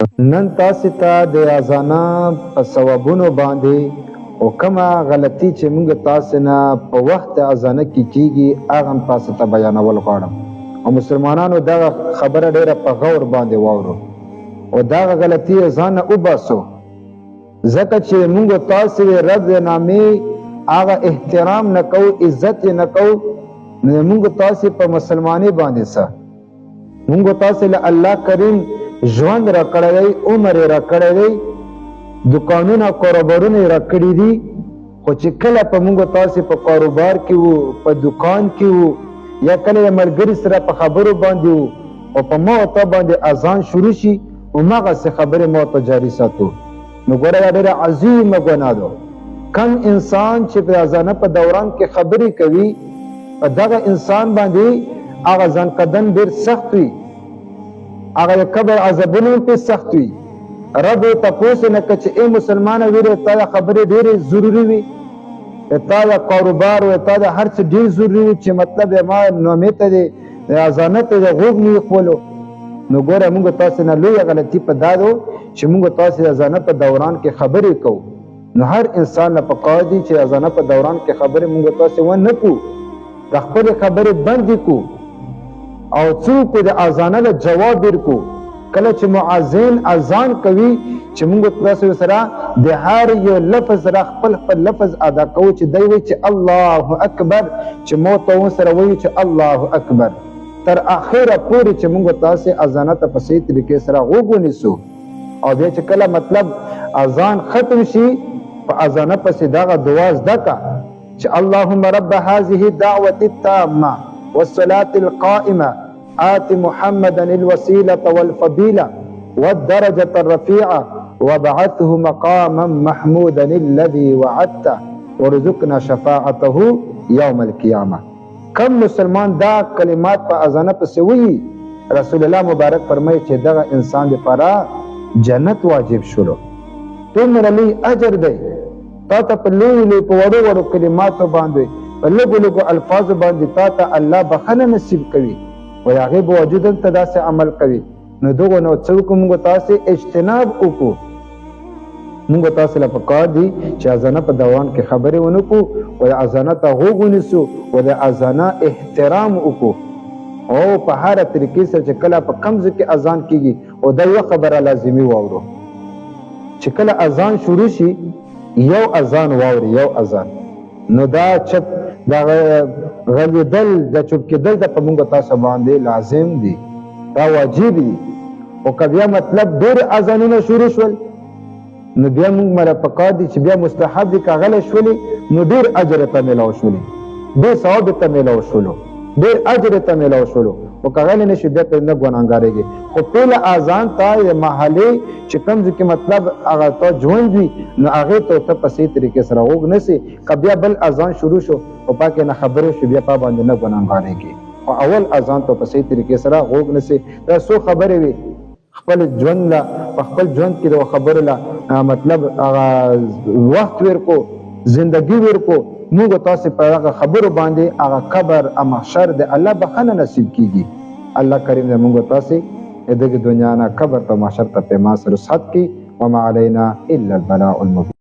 نن تاسو ته د اذانه په ثوابونو باندې او کومه غلطي چې موږ تاسو نه په وخت اذانه کې کیږي هغه تاسو ته بیانول غواړم او مسلمانانو دا خبره ډیره په غور باندې واورو او دا غلطي ځان وباسو ځکه چې موږ تاسو رب نامي هغه احترام نه کوو عزت نه کوو نو موږ تاسو په مسلمانۍ باندې سره موږ تاسو له الله کریم ژوند را کړی دی عمر را کړی دی دکانونه کاروبارونه را کړي دي خو چې کله په موږ تاسو په کاروبار کې وو په دکان کې وو یا کله ملګري سره په خبرو باندې وو او په ما ته باندې اذان شروع شي هماغسې خبرې ما ته جاري ساتو نو ګوره دا ډېره عظیمه ګناه ده کم انسان چې په اذانه په دوران کې خبرې کوي په دغه انسان باندې هغه ځان قدم ډېر سخت وي هغه قبر عذابونه په سخت وي رب تاسو نه کچ ای مسلمان ویره تا خبرې ډېرې ضروری وي تا دا کاروبار او تا دا هر څه ډېر ضروری وي چې مطلب ما نومې ته دی اذانه ته غوږ نه خولو نو ګوره موږ تاسو نه لوی غلطي په دادو چې موږ تاسو اذانه په دوران کې خبرې کوو نو هر انسان په پکار دی چې اذانه په دوران کې خبرې موږ تاسو و نه کوو د خپل خبرې بند کو او څوک د اذانه له جواب ورکو کله چې مؤذن اذان کوي چې موږ تاسو سره د هر یو لفظ را خپل لفظ ادا کوو چې دی وي چې الله اکبر چې مو ته سره وي چې الله اکبر تر اخره پورې چې موږ تاسو اذانه ته په صحیح طریقې سره وګونیسو او بیا چې کله مطلب اذان ختم شي په اذانه پسې دغه دعا زده کا چې اللهم رب هذه الدعوة التامة والصلاة القائمة آت محمدا الوسيلة والفضيلة والدرجة الرفيعة وابعثه مقاما محمودا الذي وعدته ورزقنا شفاعته يوم القيامة کم مسلمان دا کلمات په اذانه پسې وایي رسول الله مبارک فرمایي چې دغه انسان لپاره جنت واجب شولو دومره لوی اجر دی تا ته په لوی لوی په وړو وړو کلماتو باندې په لږو لږو الفاظو باندې تا ته الله بخښنه نصیب کوي و هغې باوجود ته داسې عمل کوي نو دغو نو څه وکړو موږ تاسې اجتناب وکړو موږ تاسې له پکار دي چې اذانه په دوران کې خبرې ونه کړو و د اذانه ته غوږ ونیسو و د اذانه احترام وکړو او په هره طریقې سره چې کله په کوم ځای کې اذان کېږي او دا یوه خبره لازمي واورو چې کله اذان شروع شي یو اذان واوري یو اذان نو دا چپ دا غلیدل دا چپ کېدل د په موږ تاسو باندې لازم دي دا واجب دي او که بیا مطلب ډېر اذانونه شروع شول نو بیا موږ مله پکار دي چې بیا مستحب دي که غلی شولې نو ډېر اجر ته میلاو شولې ډېر ثواب ته میلاو شولو ډېر اجر ته میلاو شولو او که غلی نه شي بیا ته نه ګناهګارېږي خو پهله اذان ته د محلې چې کوم ځای کې مطلب هغه ته ژوند وي نو هغې ته ته په صحیح طریقې سره غوږ نیسې که بیا بل اذان شروع شو او پاکې نه خبرې شو بیا پا باندې نه ګناهګارېږي خو اول اذان ته په صحیح طریقې سره غوږ نیسې دا څو خبرې وي خپل ژوند له په خپل ژوند کې د خبرو له مطلب هغه وخت ورکو زندگی ورکو موږ تاسو په هغه خبرو باندې هغه قبر او محشر د الله بخښنه نصیب کیږي الله کریم دې موږ تاسو دغه دنیا نه قبر ته محشر ته په ما سره سات کی وما علینا الا البلاء المبین